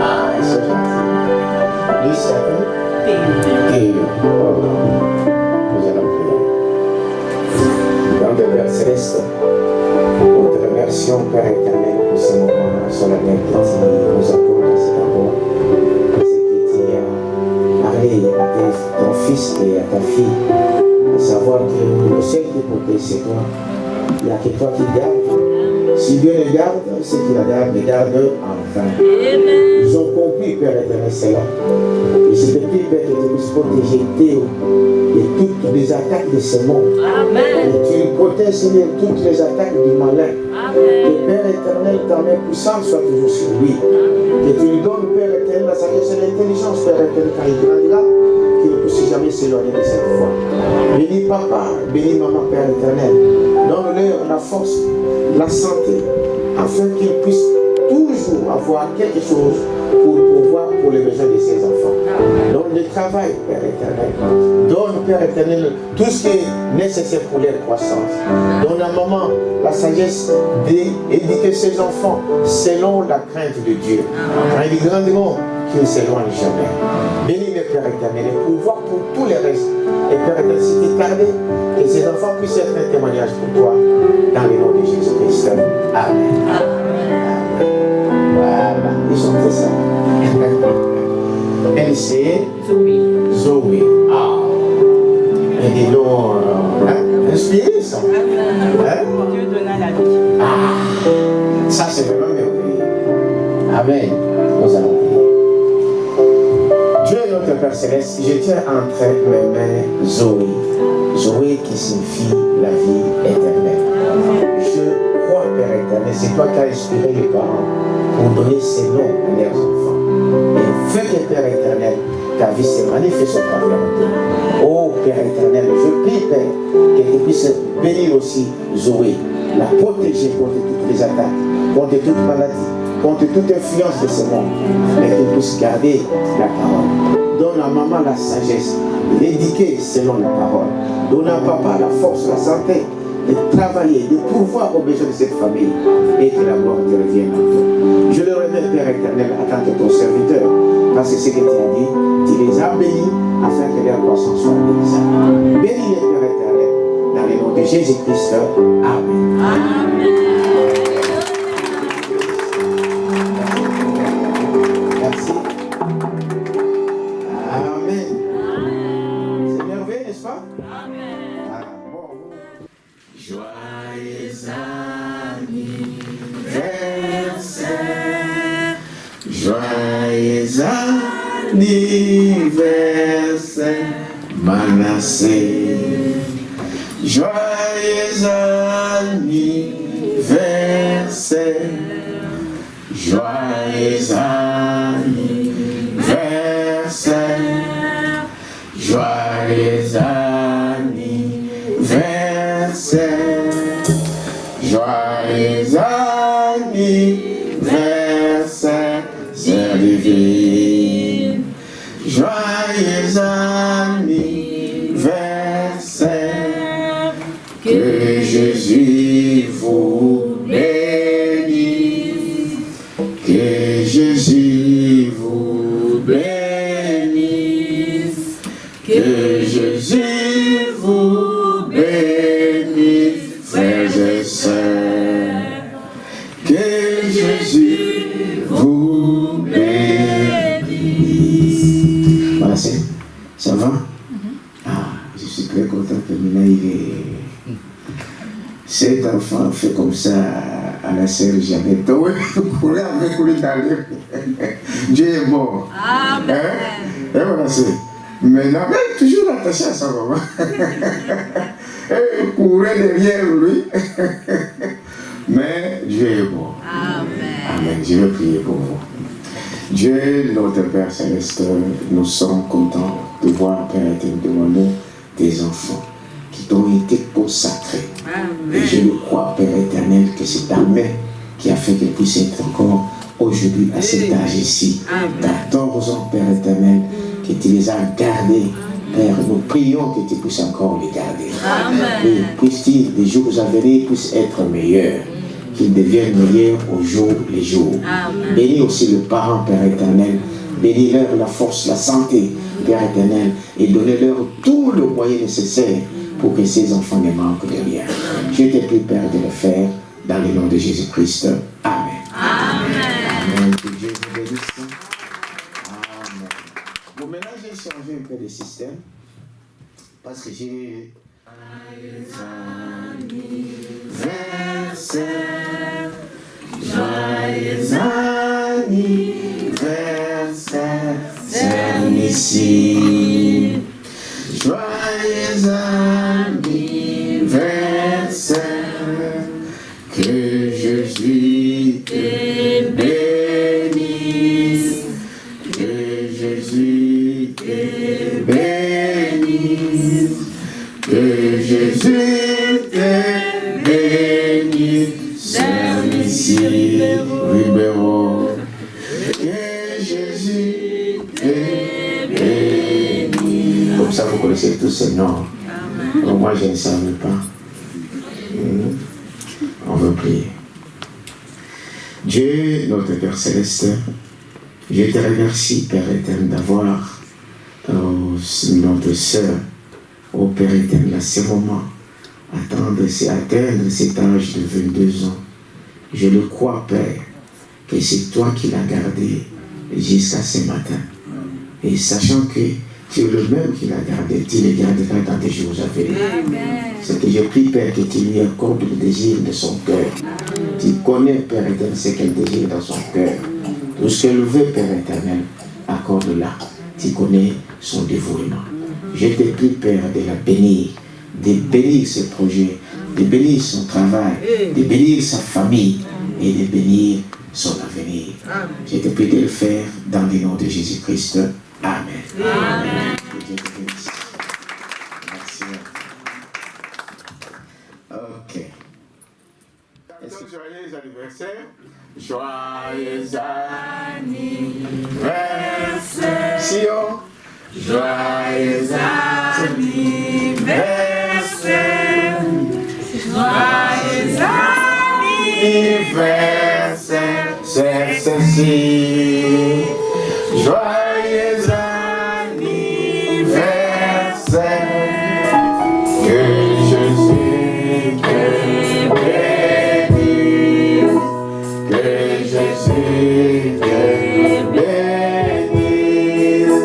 Ah, ils sont gentils. Lui, c'est Théo. Nous allons prier. Dans le Père Céleste, nous te remercions, Père éternel, pour ce moment solennel que tu nous accordes à cet endroit. Parce que tu as parlé à ton fils et à ta fille, de savoir que le seul qui protège, c'est toi. Il n'y a que toi qui gardes. Si Dieu les garde, ceux qui la gardent, les gardent enfin. Ils ont compris, Père éternel, cela. Et je te prie, Père, que tu puisses protéger Théo de toutes les attaques de ce monde. Amen. Et tu protèges, Seigneur, toutes les attaques du malin. Que Père éternel, ta main puissante soit toujours sur lui. Que tu lui donnes, Père éternel, la sagesse et l'intelligence, Père éternel, car il grandira, qu'il ne puisse jamais s'éloigner de cette foi. Bénis papa, bénis maman, Père éternel. Donne-leur la force, la santé, afin qu'ils puissent toujours avoir quelque chose pour pouvoir pour les besoins de ses enfants. Donne le travail, Père éternel. Donne, Père éternel, tout ce qui est nécessaire pour leur croissance. Donne à maman la sagesse d'éduquer ses enfants selon la crainte de Dieu. Quand ils grandiront, qu'ils ne s'éloignent jamais. Bénis le Père éternel et pouvoir pour tous les restes. Et Père éternel, si tu es tardé, que ces enfants puissent être un témoignage pour toi dans le nom de Jésus-Christ. Amen. Voilà, ils sont très simples. Elle c'est Zoé. Ah. Et dis donc, inspiré ça. Dieu donna la vie. Ah. Ça c'est vraiment merveilleux. Amen. Nous allons prier. Dieu est notre Père Céleste. Je tiens entre mes mains Zoé. Zoé qui signifie la vie éternelle. Je crois, Père éternel, c'est toi qui as inspiré les parents pour donner ces noms à leurs enfants. Et fais que, Père éternel, ta vie se manifeste au travers de toi. Oh Père éternel, je prie, Père, que tu puisses bénir aussi Zoé, la protéger contre toutes les attaques, contre toute maladie, contre toute influence de ce monde, et que tu puisses garder la parole. Donne à maman la sagesse, l'éduquer selon la parole. Donne à papa la force, la santé, de travailler, de pourvoir aux besoins de cette famille, et que la gloire te revienne en toi. Je le remets, Père éternel, en tant que ton serviteur, parce que ce que tu as dit, tu les as bénis afin que leur croissance soit bénie. Bénis les Père éternel, dans le nom de Jésus-Christ. Amen. Amen. Merci. Amen. C'est merveilleux, n'est-ce pas? Amen. Ah, bon. Joyeux anniversaire, joyeux anniversaire, Manassé. Joyeux anniversaire, joyeux anniversaire, joyeux anniversaire, joyeux anniversaire, c'est divin. Joyeux anniversaire, que Jésus vous bénisse, que Jésus vous bénisse, que Jésus vous bénisse, frères et sœurs, que Jésus vous bénisse. Voilà, ça va? Ah, je suis très content que Mina, il est... Cet enfant fait comme ça à la sœur Jeannette. Oui, courir avec lui dans l'air. Dieu est bon. Amen. Hein? Et voilà, c'est. Maintenant, mais toujours attaché à sa maman. Et courir derrière lui. Mais Dieu est bon. Amen. Amen. Je vais prier pour vous. Dieu, notre Père Céleste, nous sommes contents de voir, Père éternel, devant nous des enfants qui t'ont été consacrés. Amen. Et je le crois, Père éternel, que c'est ta main qui a fait qu'ils puissent être encore aujourd'hui à cet âge ici. 14 ans, Père éternel, que tu les as gardés. Père, nous prions que tu puisses encore les garder. Amen. Et puisse-t-il, les jours à venir, puissent être meilleurs. qu'ils deviennent meilleurs au jour les jours. Amen. Bénis aussi le parent, Père éternel. Bénis-leur la force, la santé, Père éternel, et donnez-leur tout le moyen nécessaire pour que ces enfants ne manquent de rien. Je te prie, Père, de le faire dans le nom de Jésus-Christ. Amen. Amen. Que Dieu vous bénisse. Amen. Bon, maintenant, j'ai changé un peu de système parce que j'ai joyeux anniversaire, ici. Joyeux anniversaire, que Jésus te bénisse, que Jésus te bénisse, que Jésus te bénisse, ici, Ribéro, que Jésus te bénisse. Comme ça, vous connaissez tous ces noms. Donc, moi, je ne savais pas. On veut prier. Dieu, notre Père Céleste, je te remercie, Père éternel, d'avoir notre sœur, au Père éternel, à ce moment, atteindre cet âge de 22 ans. Je le crois, Père, que c'est toi qui l'as gardé jusqu'à ce matin. Et sachant que tu es le même qui l'a gardé, tu le garderas dans tes jours à venir. C'est que je prie, Père, que tu lui accordes le désir de son cœur. Tu connais, Père éternel, ce qu'elle désire dans son cœur. Tout ce qu'elle veut, Père éternel, accorde-la. Tu connais son dévouement. Je te prie, Père, de la bénir, de bénir ses projets, de bénir son travail, de bénir sa famille et de bénir son avenir. Je te prie de le faire dans le nom de Jésus-Christ. Amen. Amen. Que Dieu te bénisse. Merci. Ok. Est-ce que joyeux anniversaire? Joyeux anniversaire. Sion. Joyeux anniversaire. Joyeux anniversaire. C'est ceci. Joyeux anniversaire, que Jésus te bénisse, que Jésus te bénisse,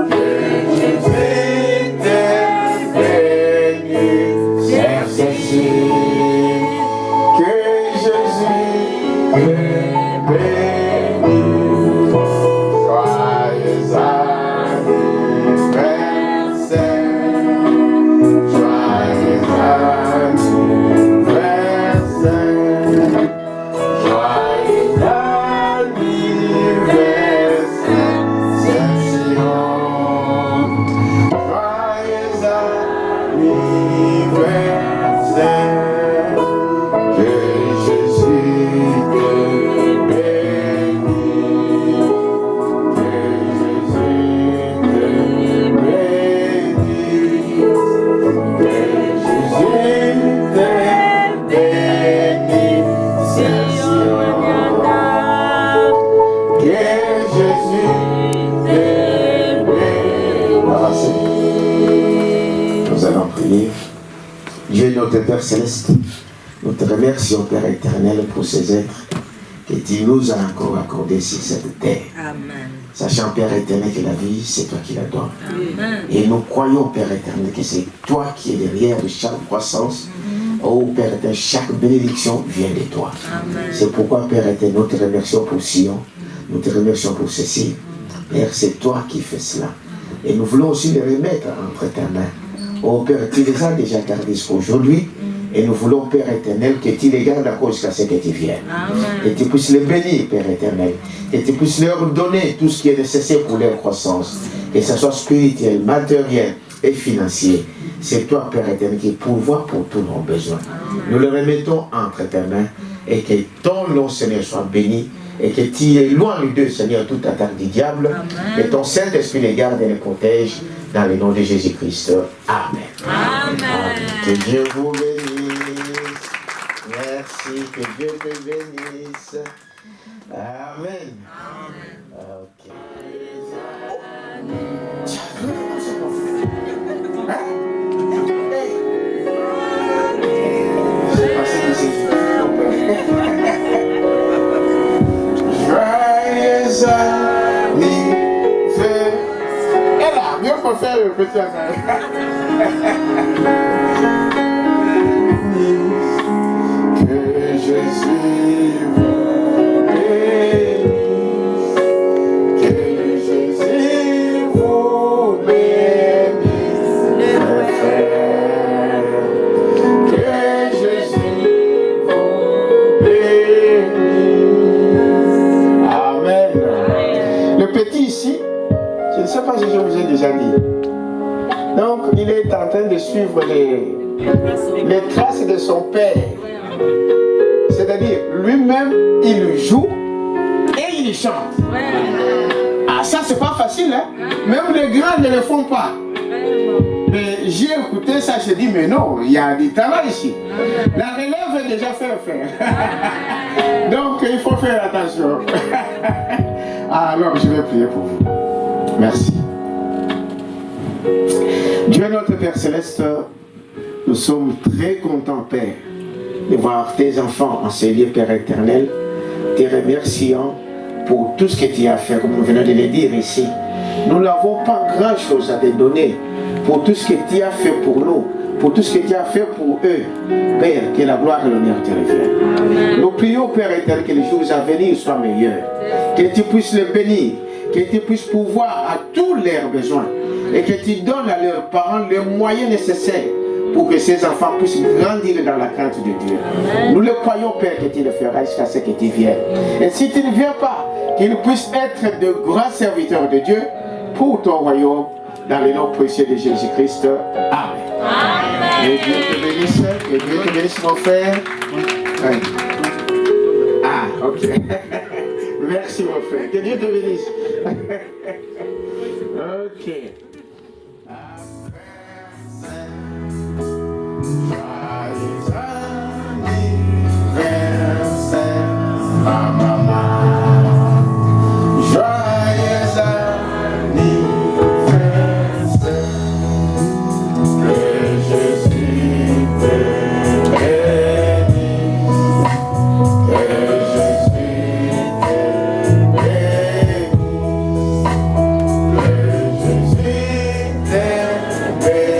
que Jésus te bénisse, c'est ceci, que Jésus te bénisse. Dieu notre Père Céleste, nous te remercions, Père éternel, pour ces êtres que tu nous as encore accordés sur cette terre. Amen. Sachant, Père éternel, que la vie, c'est toi qui la donnes. Amen. Et nous croyons, Père éternel, que c'est toi qui es derrière de chaque croissance. Oh, Père éternel, chaque bénédiction vient de toi. Amen. C'est pourquoi, Père éternel, nous te remercions pour Sion. Nous te remercions pour ceci. Père, c'est toi qui fais cela. Et nous voulons aussi les remettre entre tes mains. Oh Père, tu les as déjà gardés aujourd'hui. Et nous voulons, Père éternel, que tu les gardes à cause jusqu'à ce que tu viennes. Que tu puisses les bénir, Père éternel. Que tu puisses leur donner tout ce qui est nécessaire pour leur croissance. Que ce soit spirituel, matériel et financier. C'est toi, Père éternel, qui pourvois pour tous nos besoins. Nous le remettons entre tes mains. Et que ton nom, Seigneur, soit béni. Et que tu éloignes d'eux, Seigneur, toute attaque du diable. Amen. Et ton Saint-Esprit les garde et les protège dans le nom de Jésus-Christ. Amen. Amen. Que Dieu vous bénisse. Merci. merci. Que Dieu te bénisse. Amen. Ok. Hein? Hey. C'est passé ici. Joyeux anniversaire. Et là, mieux faut faire le petit anniversaire. Que Jésus vous bénisse. Que Jésus vous bénisse. Mes frères. Que Jésus vous bénisse. Amen. Le petit ici, je ne sais pas si je vous ai déjà dit. Donc, il est en train de suivre les traces de son père. C'est-à-dire, lui-même, il joue et il chante. Ah, ça, c'est pas facile, hein? Même les grands ne le font pas. Mais j'ai écouté ça, j'ai dit, mais non, il y a du talent ici. La relève est déjà faire. Donc, il faut faire attention. Alors, je vais prier pour vous. Merci. Dieu notre Père Céleste, nous sommes très contents, Père, de voir tes enfants en ces lieux, Père éternel. Te remercions pour tout ce que tu as fait, comme nous venons de le dire ici. Nous n'avons pas grand-chose à te donner pour tout ce que tu as fait pour nous, pour tout ce que tu as fait pour eux. Père, que la gloire et l'honneur te reviennent. Nous prions, Père éternel, que les jours à venir soient meilleurs, que tu puisses les bénir, que tu puisses pouvoir à tous leurs besoins et que tu donnes à leurs parents les moyens nécessaires pour que ces enfants puissent grandir dans la crainte de Dieu. Nous le croyons, Père, que tu le feras jusqu'à ce que tu viennes. Et si tu ne viens pas, qu'ils puissent être de grands serviteurs de Dieu pour ton royaume, dans le nom précieux de Jésus-Christ. Amen. Que Dieu te bénisse, que Dieu te bénisse, mon frère. Oui. Ah, ok. Merci, mon frère. Que Dieu te bénisse. Ok. Joyeux anniversaire, ma maman. Joyeux anniversaire. Que Jésus te bénisse. Que Jésus te bénisse. Que Jésus te bénisse.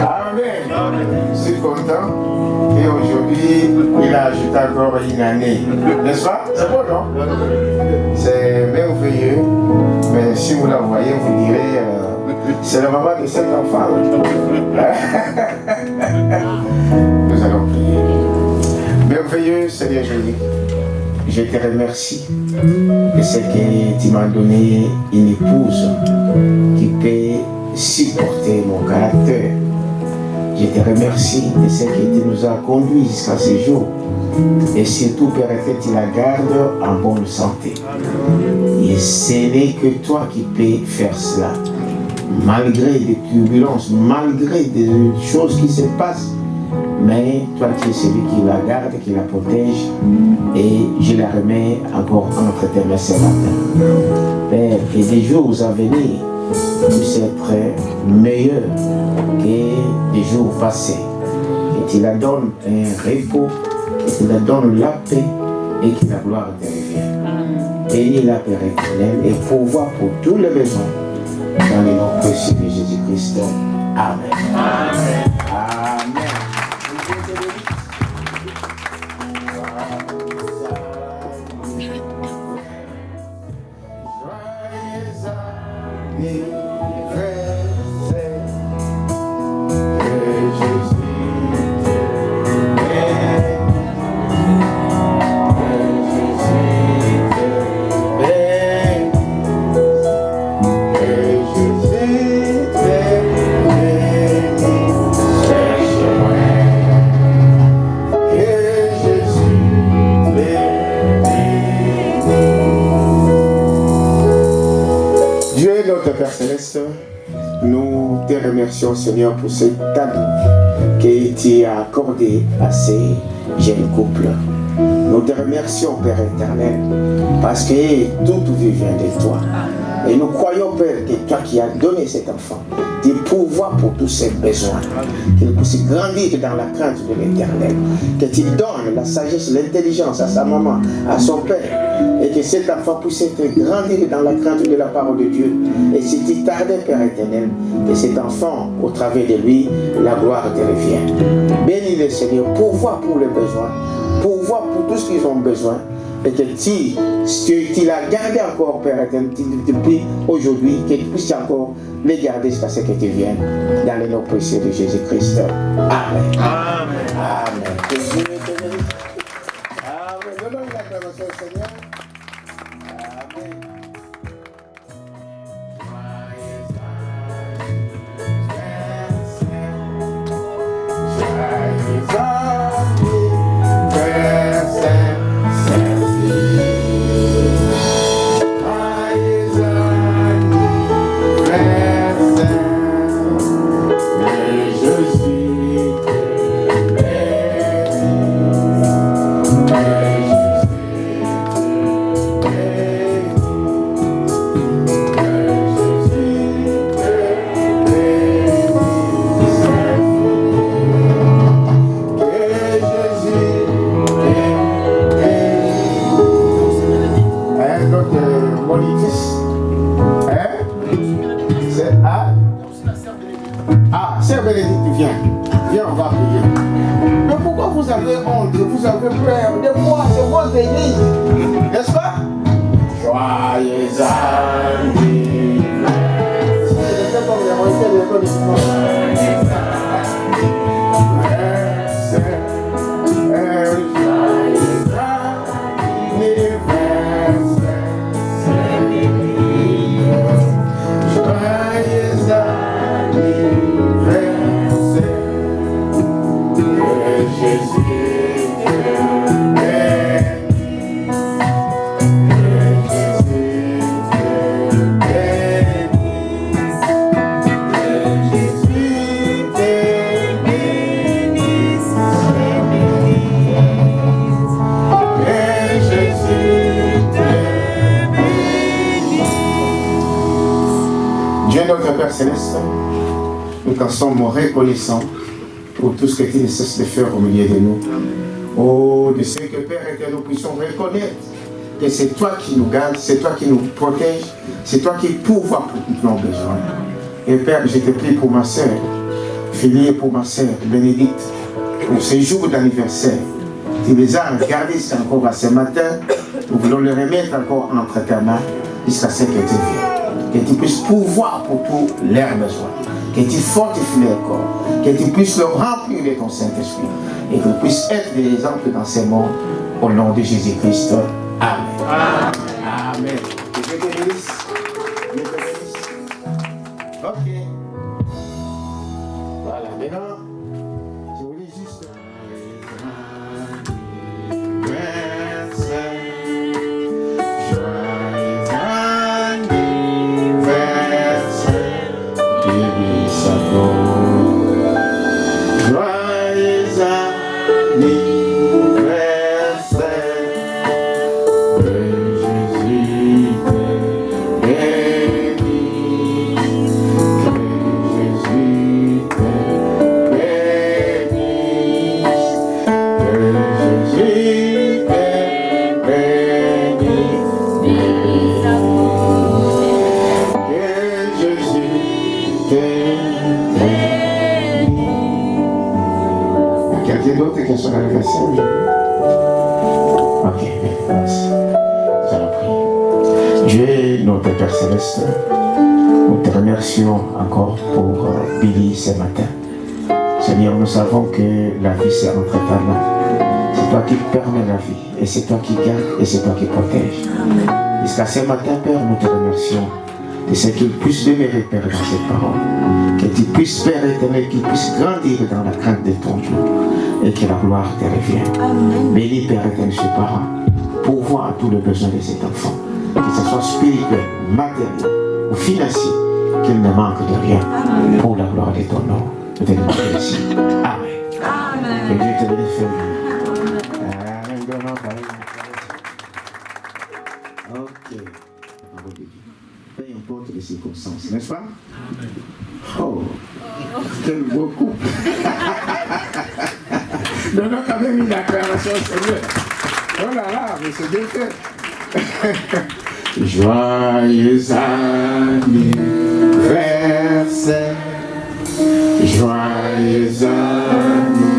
Amen. Je suis content. Et aujourd'hui, il a ajouté encore une année. N'est-ce pas? C'est bon, non? C'est merveilleux. Mais si vous la voyez, vous direz, c'est le maman de cet enfant. Nous allons prier. Merveilleux Seigneur Jésus, je te remercie de ce que tu m'as donné une épouse qui peut supporter mon caractère. Je te remercie de ce que tu nous as conduit jusqu'à ce jour. Et surtout, Père, que tu la gardes en bonne santé. Et ce n'est que toi qui peux faire cela. Malgré des turbulences, malgré des choses qui se passent, mais toi tu es celui qui la garde, qui la protège, et je la remets encore entre tes mains ce matin. Père, que des jours à venir puissent être meilleurs que des jours passés. Que tu la donnes un repos, que tu la donnes la paix et que la gloire te revienne. Bénis la Père éternel et pourvois pour tous les besoins. Dans le nom précieux de Jésus-Christ. Amen. Amen. Amen. Yeah. Notre Père Céleste, nous te remercions, Seigneur, pour cet cadeau que tu as accordé à ces jeunes couples. Nous te remercions, Père éternel, parce que tout vient de toi. Et nous croyons, Père, que toi qui as donné cet enfant, tu pourvois pour tous ses besoins, qu'il puisse grandir dans la crainte de l'Éternel, que tu donnes la sagesse, l'intelligence à sa maman, à son père, et que cet enfant puisse être grandir dans la crainte de la parole de Dieu. Et si tu tardais, Père éternel, que cet enfant, au travers de lui, la gloire te revient. Bénis le Seigneur, pourvois pour les besoins, pourvois pour tout ce qu'ils ont besoin, et que tu l'as gardé encore, Père éternel, depuis aujourd'hui, que tu puisses encore les garder jusqu'à ce que tu viennes, dans le nom précieux de Jésus-Christ. Amen. Amen. Amen. Que Dieu te bénisse. Amen. Donnons une acclamation au Seigneur. Amen. Céleste, nous t'en sommes reconnaissants pour tout ce que tu ne cesses de faire au milieu de nous. Oh, de ce que Père éternel, nous puissions reconnaître que c'est toi qui nous gardes, c'est toi qui nous protège, c'est toi qui pourvois pour tous nos besoins. Et Père, je te prie pour ma sœur, Philippe, et pour ma sœur, Bénédicte, pour ces jours d'anniversaire. Tu les as gardés encore à ce matin, nous voulons les remettre encore entre ta main jusqu'à ce que tu viennes. Que tu puisses pourvoir pour tous leurs besoins, que tu fortifies leur corps, que tu puisses leur remplir de ton Saint-Esprit et qu'ils puissent être des exemples dans ce monde au nom de Jésus-Christ. Amen. Amen. Amen. Que Dieu te bénisse. Dieu te bénisse. Ok. Voilà, maintenant, je voulais juste... Quelqu'un d'autre qui a son anniversaire aujourd'hui? Ok, merci. Je la prie. Dieu, notre Père Céleste, nous te remercions encore pour Billy ce matin. Seigneur, nous savons que la vie c'est entre ta main. C'est toi qui permets la vie, et c'est toi qui gardes, et c'est toi qui protèges. Jusqu'à ce matin, Père, nous te remercions de ce qu'il puisse demeurer, Père, dans cette parole. Que tu puisses, Père éternel, qu'il puisse grandir dans la crainte de ton Dieu, et que la gloire te revienne. Bénis, Père éternel, ses parents, pourvois à tous les besoins de cet enfant, que ce soit spirituel, matériel, ou financier, qu'il ne manque de rien pour la gloire de ton nom. Je te demande ici. Amen. Que Dieu te bénisse. Ok. Peu importe les circonstances, n'est-ce pas? Oh, quel beau couple. Donnons quand même une acclamation au Seigneur. Oh là là, mais c'est bien fait. Joyeux anniversaire. Joyeux anniversaire.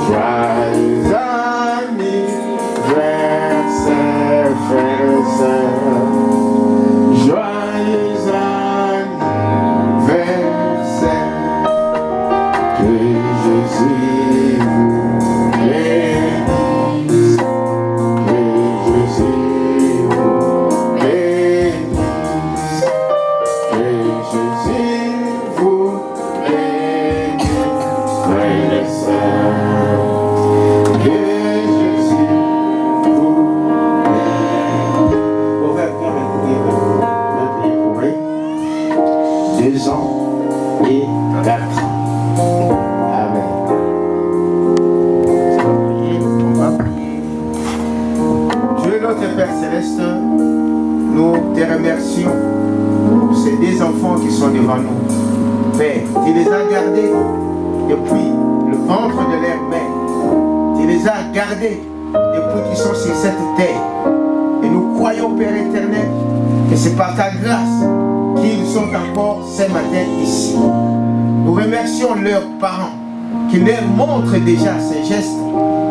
Joyeux anniversaire, frères et sœurs. Joyeux anniversaire. Que Jésus vous bénisse. Que Jésus vous bénisse. Que Jésus vous bénisse, frères et sœurs. Que Jésus vous bénisse. Au fait, on va prier pour eux. 2 ans et 4 ans. Amen. On va prier. Dieu notre Père Céleste, nous te remercions pour ces 2 enfants qui sont devant nous. Père, tu les as gardés depuis le ventre de leur mère. Tu les as gardés depuis qu'ils sont sur cette terre. Et nous croyons, Père éternel, que c'est par ta grâce qu'ils sont encore ce matin ici. Nous remercions leurs parents qui leur montrent déjà ces gestes,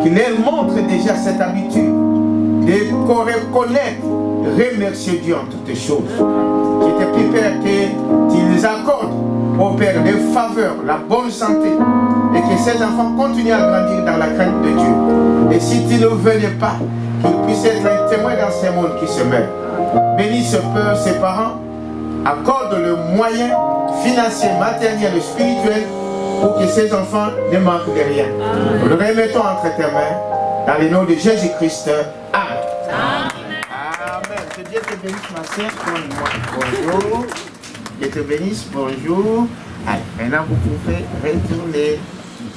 qui leur montrent déjà cette habitude de reconnaître, remercier Dieu en toutes choses. Je te prie, Père, que tu les accordes, au Père, des faveurs, la bonne santé, et que ces enfants continuent à grandir dans la crainte de Dieu. Et si tu ne venais pas, qu'ils puissent être un témoin dans ce monde qui se meurt. Bénis ce père, ses parents, accorde le moyen financier, matériel et spirituel pour que ces enfants ne manquent de rien. Nous le remettons entre tes mains, dans le nom de Jésus-Christ. Amen. Amen. Que Dieu te bénisse, ma sœur. Bonjour. Dieu te bénisse. Bonjour. Allez, maintenant vous pouvez retourner.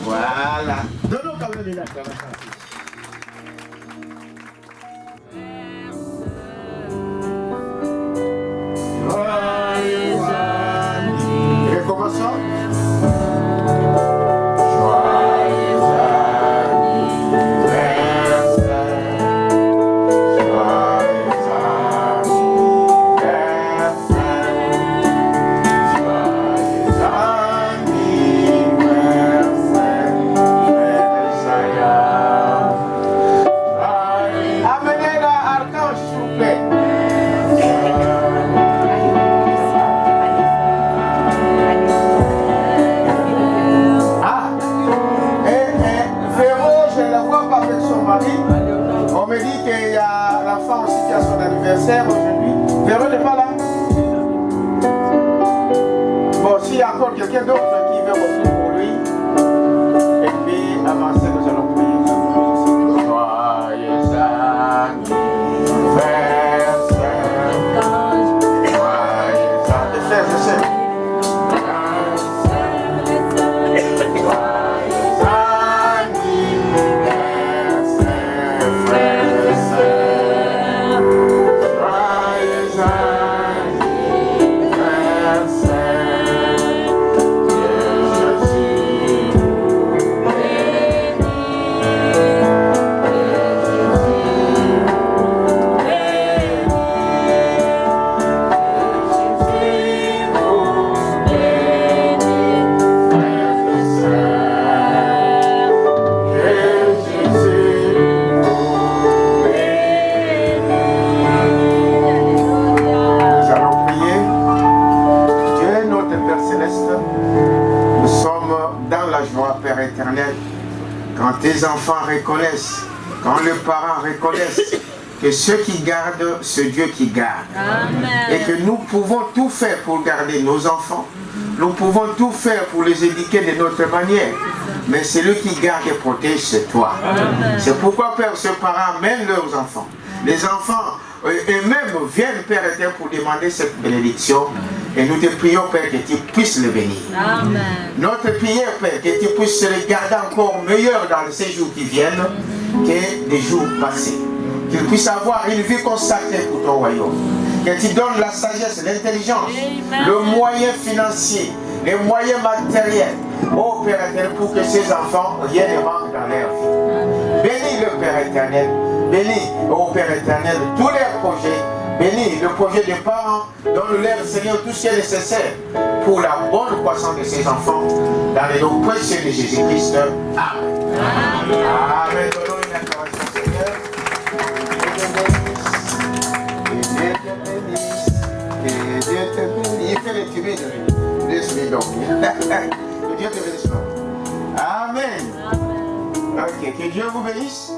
Voilà. Donnons quand même une acclamation. Recommençons. On me dit qu'il y a l'enfant aussi qui a son anniversaire aujourd'hui. Véro n'est pas là. Bon, s'il y a encore quelqu'un d'autre qui veut offrir pour lui, et puis avancer, nous allons prier. Joyeux anniversaire. Joyeux anniversaire. Quand tes enfants reconnaissent, quand les parents reconnaissent que ceux qui gardent, c'est Dieu qui garde. Amen. Et que nous pouvons tout faire pour garder nos enfants. Nous pouvons tout faire pour les éduquer de notre manière. Mais celui qui garde et protège, c'est toi. C'est pourquoi, Père, ces parents mènent leurs enfants. Les enfants et même viennent, Père éternel, pour demander cette bénédiction. Et nous te prions, Père, que tu puisses le bénir. Amen. Notre prière, Père, que tu puisses les garder encore meilleurs dans ces jours qui viennent que des jours passés. Qu'ils puissent avoir une vie consacrée pour ton royaume. Que tu donnes la sagesse, l'intelligence, le moyen financier, les moyens matériels. Oh Père éternel, pour que ces enfants, rien ne manque dans leur vie. Bénis le Père éternel. Bénis, oh Père éternel, tous leurs projets. Bénis le projet des parents. Donne-leur, Seigneur, tout ce qui est nécessaire pour la bonne croissance de ces enfants. Dans les noms précieux de Jésus-Christ. Amen. Amen. Donnons une acclamation, Seigneur. Et Dieu te bénisse. Il fait les timides. Laisse-les donc. Que Dieu te bénisse. Amen. Ok, que Dieu vous bénisse.